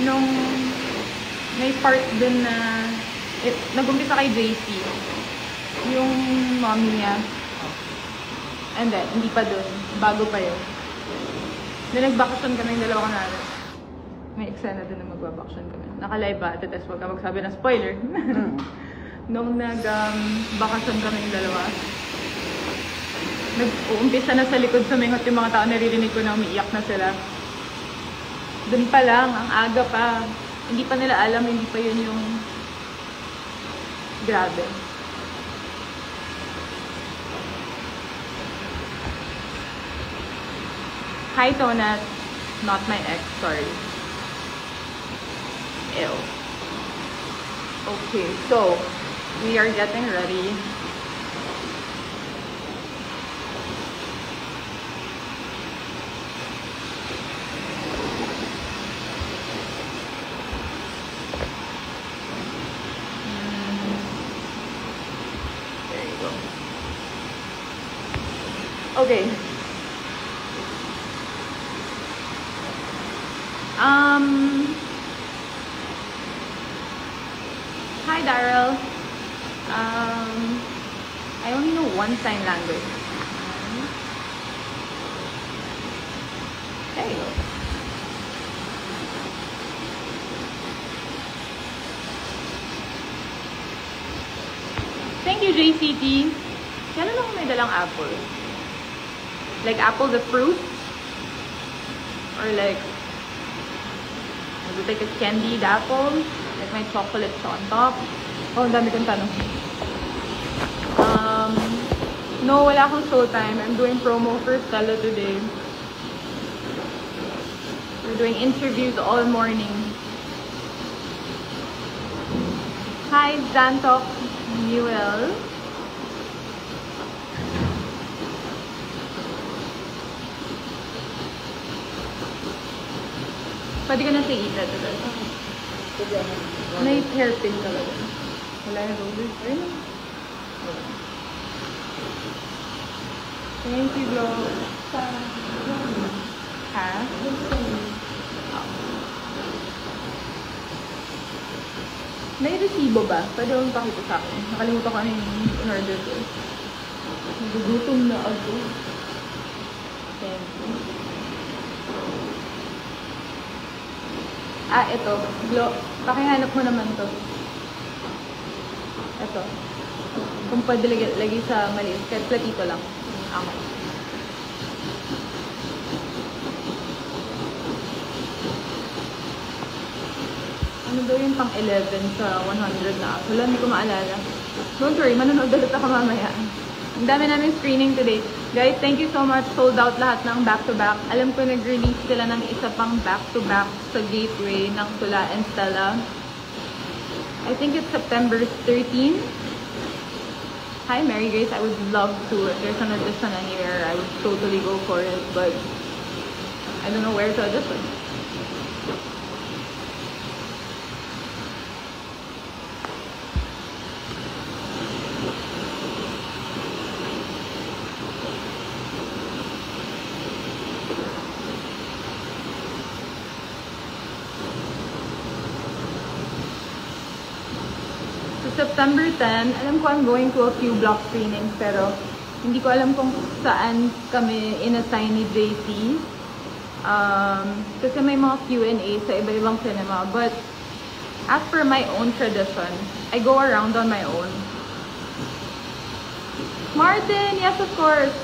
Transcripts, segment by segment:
nung may part dun na nag-umpisa kay JC. Yung mommy niya. And then, hindi pa dun. Bago pa yun. Then nag-vacation kami yung dalawa kanala. May eksena dun na mag-vacation kami. Naka-live ba? Tapos huwag ka magsabi na spoiler. Nung nag-vacation kami yung dalawa, nag-uumpisa na sa likod sumingot yung mga tao, naririnig ko na umiiyak na sila. Dun pa lang, ang aga pa. Hindi pa nila alam, hindi pa yun yung grabe. Hi, Tonat. Not my ex, sorry. Ew. Okay, so, we are getting ready. There you go. Okay. Hi, Daryl. I only know one sign language. There you go. Thank you, JCT. Kailan ako may dalang apple? Like apple the fruit? Or like, would you take a candied apple? Like my chocolate on top? Oh, ang dami kong tanong. No, wala akong showtime. I'm doing promo for Stella today. We're doing interviews all morning. Hi, Zantok Newell. Pwede ka na sa ita today. May hairpin talaga. Wala yung rollers. Ayun. Thank you, Glo. Ha? May resibo ba? Pwede mo pakita sa akin. Nakalimutan ko ano yung in-order ko. Nagugutom na ako. Thank you. Ah, ito. Glo. Pakihanap mo naman to. Ito. Kung pwede lagi sa maliit. Kahit platito lang. Ako. Ano daw yung pang 11 sa 100 na ako? Wala, hindi ko maalala. Don't worry, manonood ulit ako mamaya. Ang dami namin screening today. Guys, thank you so much. Sold out lahat ng back-to-back. Alam ko nag-release sila ng isa pang back-to-back sa Gateway ng Tula and Stella. I think it's September 13. Hi, Mary Grace. I would love to. If there's an audition anywhere, I would totally go for it. But I don't know where to audition. September 10, alam ko I'm going to a few block screenings, pero hindi ko alam kung saan kami in-assign ni JC. Kasi may mga Q&A sa iba-ibang cinema. But as per my own tradition, I go around on my own. Martin, yes of course.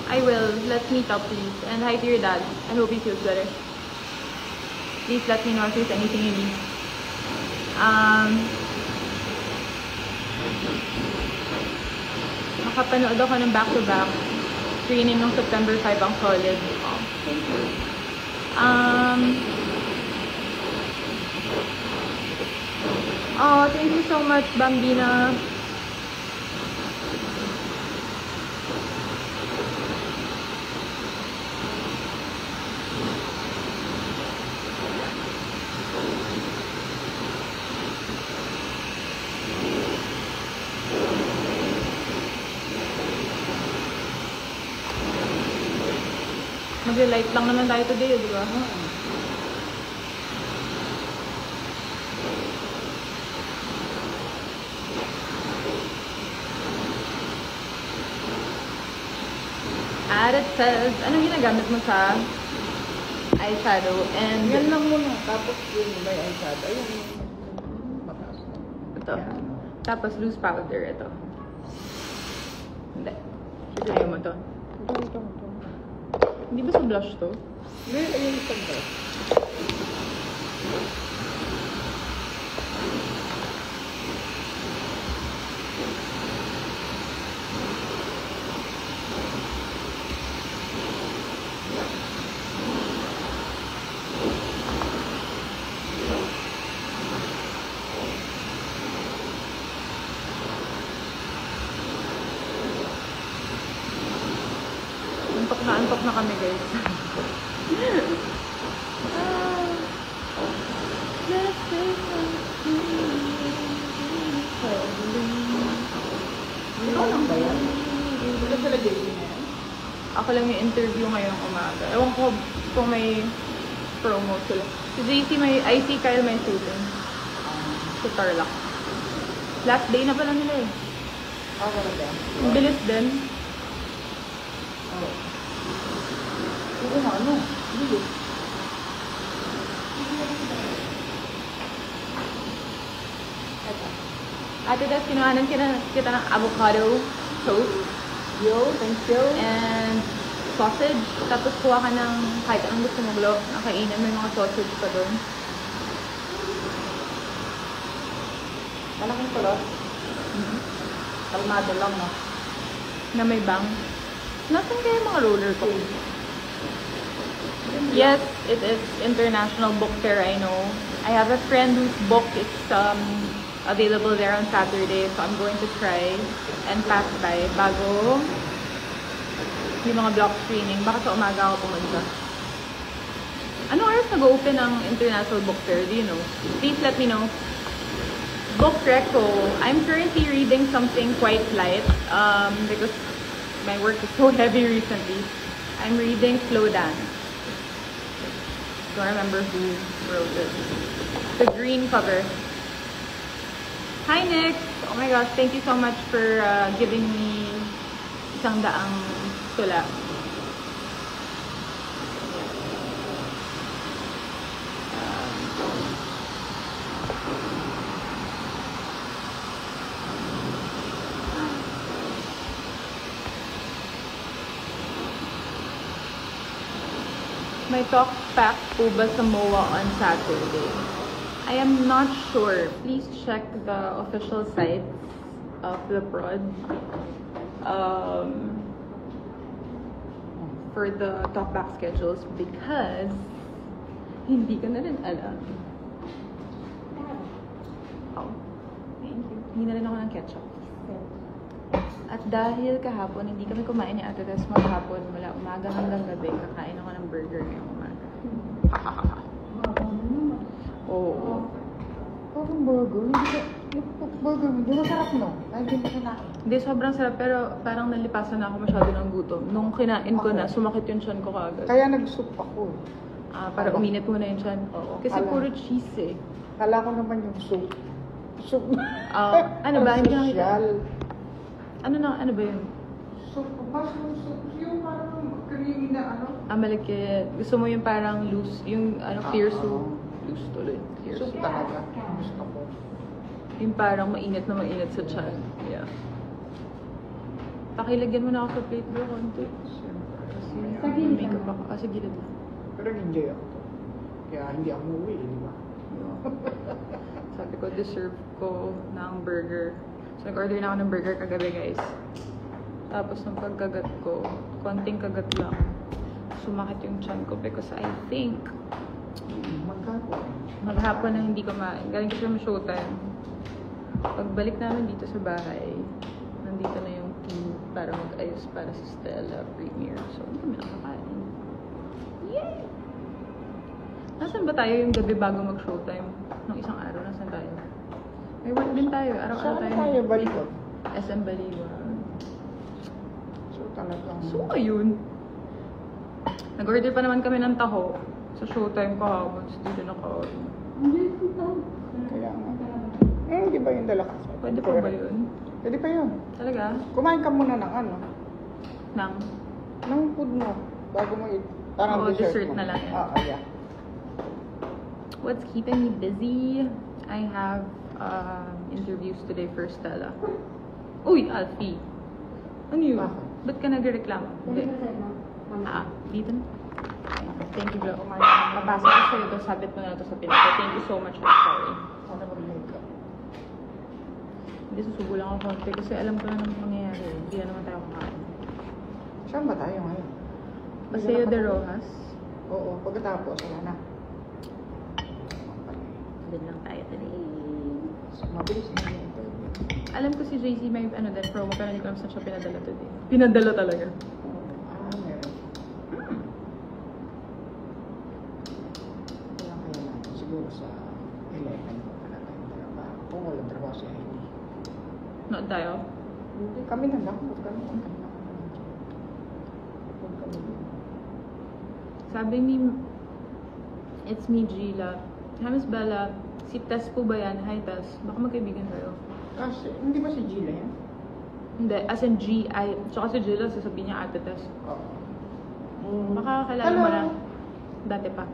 I will. Let's meet up, please. And hi to your dad. I hope he feels better. Please let me know if there's anything you need. Nakapanood ako ng back-to-back screening ng September 5 ang solid. Oh, thank you. Oh, thank you so much, Bambina. Mag-light lang naman tayo today, di ba? And it says, anong ginagamit mo sa eyeshadow? And Yan lang muna. Tapos yung may eyeshadow. Ayun. Mataas na. ito. Tapos loose powder, ito. Hindi. Ayaw mo to. Ito. Hindi ba sa blush to? Hindi, ayun isang ba? Antok na kami, guys. Ikaw lang ba yan? Wala sila JD na yan? Ako lang yung interview ngayong umaga. Ewan ko kung may promo sila. Si JC may, I see Kyle may shooting. Sa Tarlac. Last day na pala nila eh. Ako na ba? Ang bilis din. Oo. Oo nga, ano? Bilis. Ate Des, kinuhanan kita ng avocado toast Yo, thank you. and sausage. Tapos kuha ka ng kahit anong gusto mo gulo. Nakainin may mga sausage pa doon. Malaking kulot. Kalmado lang, no? Na may bang. Nasaan kaya yung mga roller ko? Yes, it is International Book Fair, I know. I have a friend whose book is available there on Saturday, so I'm going to try and pass by bago yung mga block screening. Baka sa umaga ako pumunta. Ano oras nag-open ang International Book Fair? Do you know? Please let me know. Book reco. I'm currently reading something quite light because my work is so heavy recently. I'm reading Slow Dance. Don't remember who wrote it. The green cover. Hi Nick! Oh my gosh, thank you so much for giving me 100 tula. May talk pack po ba sa MOA on Saturday? I am not sure. Please check the official site of the prod for the talk back schedules because hindi ka na rin alam. Oh, thank you. Hindi na rin ako ng ketchup. At dahil kahapon, hindi kami kumain ni Ate Tess maghapon mula umaga hanggang gabi, kakain ako ng burger ngayong umaga. Oo. Parang burger. Burger, hindi masarap, no? Hindi mo kinain. Hindi, sobrang sarap, pero parang nalipasan na ako masyado ng gutom. Nung kinain ko na, sumakit yung tiyan ko kaagad. Kaya nag-soup ako. Para uminit muna yung tiyan. Oo. Kasi puro cheese eh. Kala ko naman yung soup. Soup. Ano ba? Hindi ko nakita. Social. Ano ba yun? Soup. Mas yung soup. Yung parang creamy na ano. Malikit. Gusto mo yung parang loose, yung clear soup. Loose tuloy. Clear Soup soup. talaga. Gusto ko. Yung parang mainit na mainit sa tiyan. Yeah. Pakilagyan mo na ako sa plate bro, konti. Siyempre. Kasi Kaya, may makeup ako. Sa gilid lang. pero enjoy ako to. Kaya hindi ako umuwi, di ba? Sabi ko, deserve ko ng burger. So, nag-order na ako ng burger kagabi, guys. Tapos, nung pagkagat ko, konting kagat lang. Sumakit yung tiyan ko because I think Magkako. maghapon na hindi kumain. Galing kasi kami showtime. Pagbalik namin dito sa bahay, nandito na yung team para mag-ayos para sa Stella premiere. So, hindi kami nakakain. Yay! Nasaan ba tayo yung gabi bago mag-showtime? Nung isang araw, nasaan tayo? May work din tayo. Araw-araw Saan tayo. tayo balikot? SM Baliwa. So talagang... So, ayun. Nag-order pa naman kami ng taho sa showtime kahapon. So, dito na kain. Kaya nga. Di ba yung dala ka? Pwede pa ba yun? Pwede pa yun. Talaga? Kumain ka muna ng ano? Nang? Anong food mo? Bago mo parang Oo, dessert dessert mo. na lang yan. Yeah. What's keeping me busy? I have interviews today for Stella. Uy, Alfie. Ano yun? Bakit? Ba't ka nagreklamo? Hindi. Dito na. Thank you, Glo. Papasok ko sa'yo ito. Sabit mo na ito sa pinto. Thank you so much. I'm sorry. Ano ba yung makeup? Hindi, susubo lang ako konti kasi alam ko na naman mangyayari. Hindi na naman tayo kakain. Saan ba tayo ngayon? Paseo de Rojas. Oo, pagkatapos, wala na. Doon lang tayo today. Mabilis na yun. Alam ko si JC may ano din, promo pero hindi ko alam saan siya pinadala today. Pinadala talaga. Meron. Kailan kaya natin? Siguro sa 11 pa pala tayo trabaho. Kung walang trabaho si Heidi. Nood tayo? Hindi, kami na lang. Huwag kami. Sabi ni, it's me, Gila. Hi, Miss Bella. Si Tess po ba yan? Hi, Tess. Baka magkaibigan tayo. Kasi, hindi ba si Gila yan? Hindi, as in G-I. Tsaka si Gila, sasabihin niya Ate Tess. Oo. Baka kakilala mo na. Dati pa.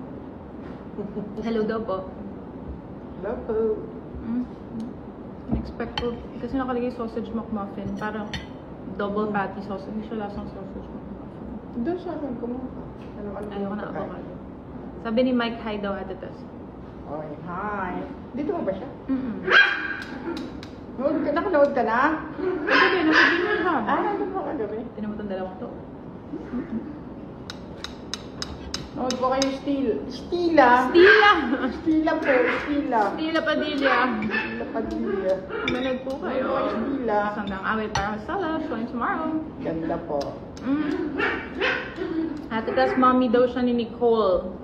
Hello daw po. Hello po. In-expect ko. Kasi nakalagay sausage McMuffin. Parang double patty sausage. Hindi siya lasang sausage McMuffin. Doon sa akin, kumuha ka. Ayoko na avocado. Sabi ni Mike, hi daw Ate Tess. Okay, hi. Dito mo ba siya? Nakanood Nakanood ka na? Kagabi, nasa-dinner ka. Nandun mo kagabi. Tinan mo itong dalawang to. Nood po kayo, Stila. Stila! Stila po, Stila. Stila Padilla. Stila Padilla. Manood po kayo. Nood po kayo, Stila. Sandang awit para sa Stella. Showing tomorrow. Ganda po. Ate Tess, mommy daw siya ni Nicole.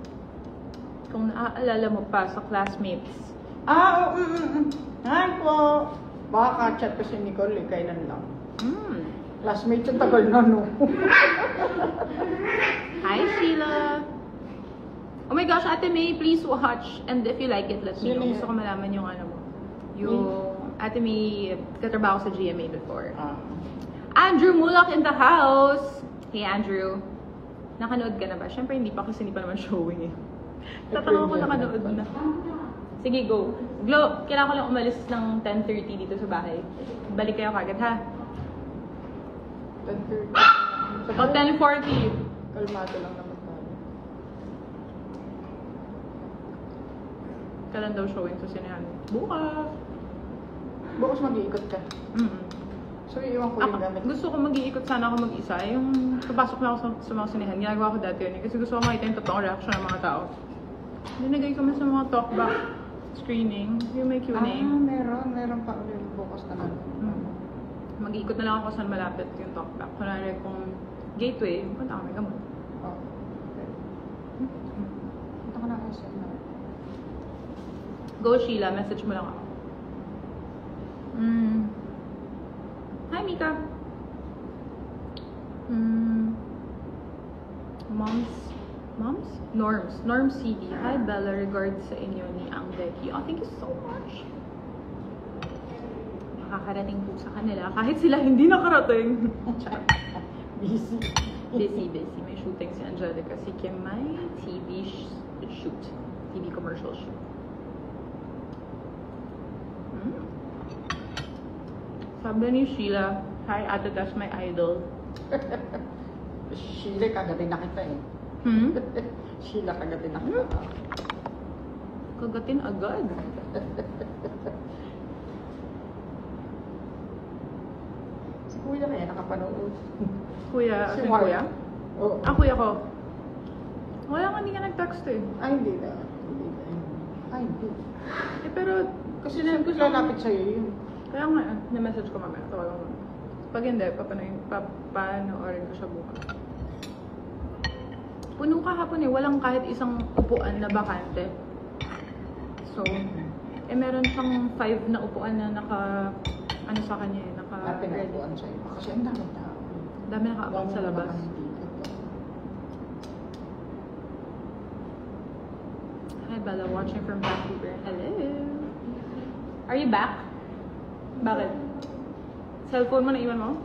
Kung naaalala mo pa sa classmates. Hi po. Baka chat ko si Nicole, kailan lang. Classmate yung tagal na, no? Hi, Sheila. Oh my gosh, Ate May, please watch. And if you like it, let me know. Gusto ko malaman yung ano mo. Yung Ate May, katrabaho sa GMA before. Andrew Mulak in the house. Hey, Andrew. Nakanood ka na ba? Siyempre, hindi pa kasi hindi pa naman showing eh. Tataka ko nakanood na. Sige, go. Glo, kailangan ko lang umalis ng 10:30 dito sa bahay. Balik kayo kagad, ha? 10:30. O 10:40. Kalmado lang naman tayo. Kailan daw showing sa sinehan? Bukas. Bukas mag-iikot ka. So, iwan ko yung gamit. Gusto ko mag-iikot sana ako mag-isa. Yung papasok na ako sa mga sinehan, ginagawa ko dati yun. Kasi gusto ko makita yung totoong reaction ng mga tao. Dinagay ko man sa mga talkback screening, yung may Q&A. Meron pa ulit bukas na lang. Mag-iikot na lang ako saan malapit yung talkback. Kunwari kung gateway, punta kami gamot. Okay. Punta ka na SM na. Go Sheila, message mo lang ako. Hi Mika. Norms CD. Hi Bella, regards sa inyo ni Ang Becky. Oh, thank you so much. Makakarating po sa kanila kahit sila hindi nakarating. Busy. May shooting si Angelica. Si Kim may TV shoot. TV commercial shoot. Sabi ni Sheila, hi Ate Tess, my idol. Sheila, kagabi na kita eh. Sheila, kagabi na kita. Kagatin agad. Si Kuya kaya nakapanood. Kuya, Si si Mark. Kuya? Oo. Kuya ko. Wala nga, hindi ka nag-text eh. Ay, hindi na. Ay, hindi. Eh, pero, Kasi lalapit sa'yo yun. kaya nga, na-message ko mamaya. Tawagan mo. Pag hindi, papanoorin ko siya bukas. Puno kahapon eh. Walang kahit isang upuan na bakante. So, meron siyang 5 na upuan na ano sa kanya eh. Pinapuan sa'yo. Kasi ang dami tao. Dami nakaabang sa labas. Hi Bella, watching from Vancouver. Hello! Are you back? Bakit? Cellphone mo na iwan mo?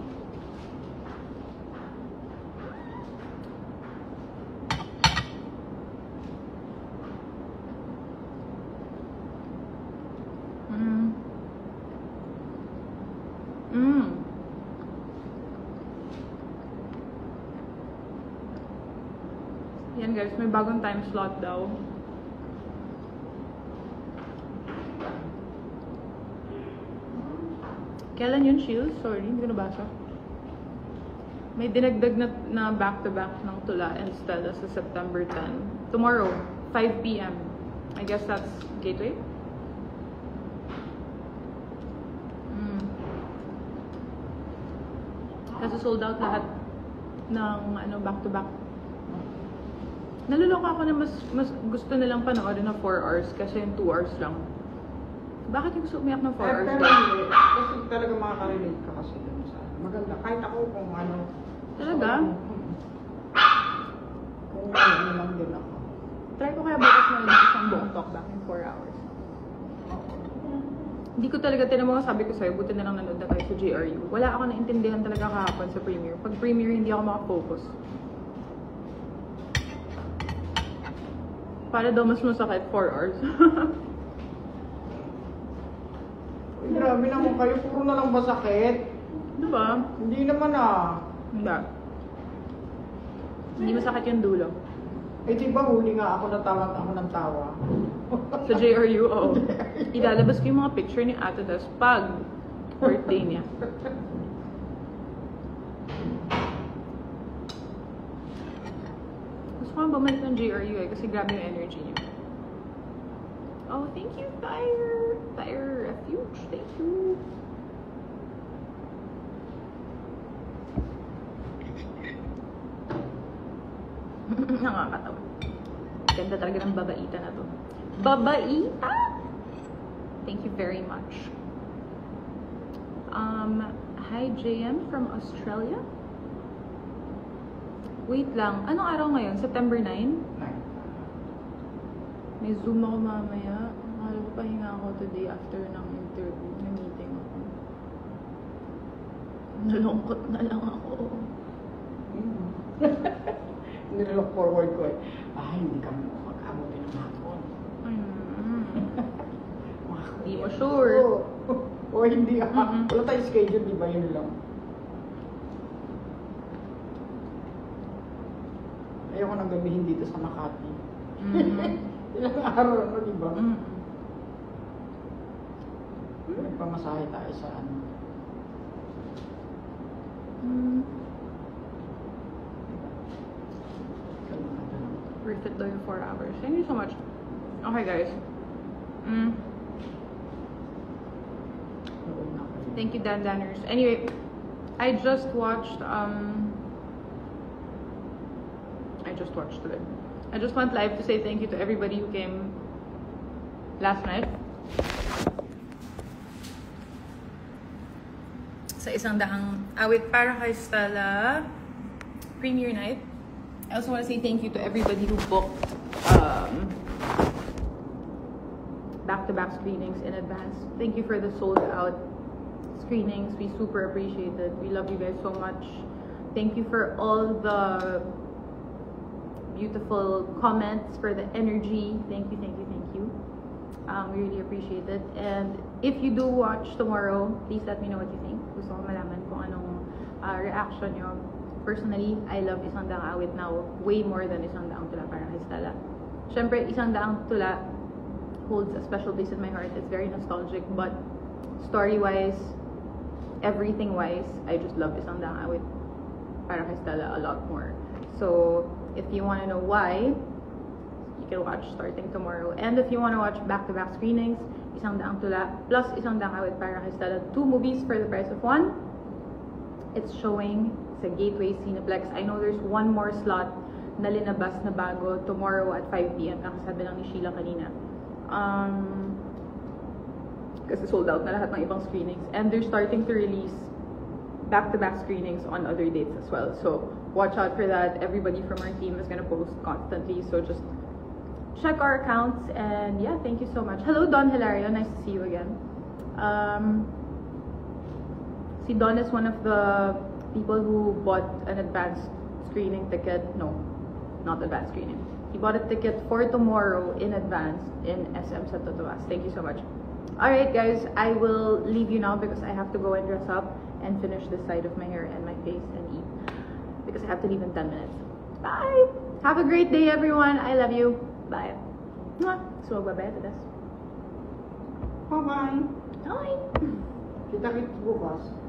guys, may bagong time slot daw. Kailan yun, Shield? Sorry, hindi ko nabasa. May dinagdag na back-to-back ng Tula and Stella sa September 10. Tomorrow, 5 p.m. I guess that's Gateway? Kasi sold out lahat ng back-to-back. Naluloko ako na mas gusto nilang panoorin na 4 hours kasi yung 2 hours lang. Bakit yung gusto umiyak ng 4 hours? Pero hindi. Kasi talaga makaka-relate ka kasi dun sa maganda. Kahit ako kung ano. Talaga? Kung ano lang din ako. Try ko kaya bukas na lang isang buong talkback in 4 hours. Hindi ko talaga tinamo, sabi ko sa'yo, buti na lang nanood na tayo sa JRU. Wala ako naintindihan talaga kahapon sa premiere. Pag premiere, hindi ako makafocus. Para daw mas masakit 4 hours. Uy, grabe naman kayo. Puro na lang ba sakit? Diba? Hindi naman ah. Hindi. Hindi masakit yung dulo. Eh diba huli nga ako natawa ako ng tawa. Sa JRU, oo. Ilalabas ko yung mga picture ni Ate Des pag birthday niya. Gusto ko bumalik ng JRU kasi grabe yung energy niya. Oh, thank you, Fire! Fire Refuge, thank you! Nakakatawa. Ganda talaga ng babaita na to. Babaita! Thank you very much. Hi JM from Australia. Wait lang. Anong araw ngayon? September 9? May Zoom ako mamaya. Akala ko pahinga ako today after ng interview. May meeting ako. Nalungkot na lang ako. Nilook forward ko eh. Hindi kami mag-abutin ng hapon. Hindi mo sure. O hindi ah. Wala tayong schedule, di ba? Yun lang. Ayoko nang gabihin dito sa Makati. Ilang araw ano, di ba? Nagpamasahe tayo sa ano. Worth it daw yung 4 hours. Thank you so much. Okay, guys. Thank you, Dan Danners. Anyway, I just watched today. I just went live to say thank you to everybody who came last night. Sa isang daang awit para kay Stella premiere night. I also want to say thank you to everybody who booked back-to-back screenings in advance. Thank you for the sold-out screenings. We super appreciate it. We love you guys so much. Thank you for all the beautiful comments, for the energy. Thank you, thank you, thank you. We really appreciate it. And if you do watch tomorrow, please let me know what you think. Gusto ko malaman kung anong reaction nyo. Personally, I love Isang Daang Awit now way more than Isang Daang Tula para kay Stella. Syempre, Isang Daang Tula holds a special place in my heart. It's very nostalgic, but story-wise, everything-wise, I just love Isang Daang Awit para kay Stella a lot more. So, if you want to know why, you can watch starting tomorrow. And if you want to watch back-to-back screenings, Isang Daang Tula plus Isang Daang Awit para kay Stella, 2 movies for the price of 1. It's showing sa Gateway Cineplex. I know there's one more slot na linabas na bago tomorrow at 5 p.m. Nakasabi lang ni Sheila kanina. Kasi sold out na lahat ng ibang screenings. And they're starting to release back-to-back screenings on other dates as well. So, watch out for that. Everybody from our team is gonna post constantly. So, just check our accounts. And yeah, thank you so much. Hello, Don Hilario. Nice to see you again. Si Don is one of the people who bought an advanced screening ticket. No, not advanced screening. He bought a ticket for tomorrow in advance in SM Santo Tomas. Thank you so much. Alright guys, I will leave you now because I have to go and dress up and finish this side of my hair and my face and eat. Because I have to leave in 10 minutes. Bye! Have a great day, everyone. I love you. Bye. Mwah. So, magbabaya to das. Bye-bye. Bye. Kita-kits bukas.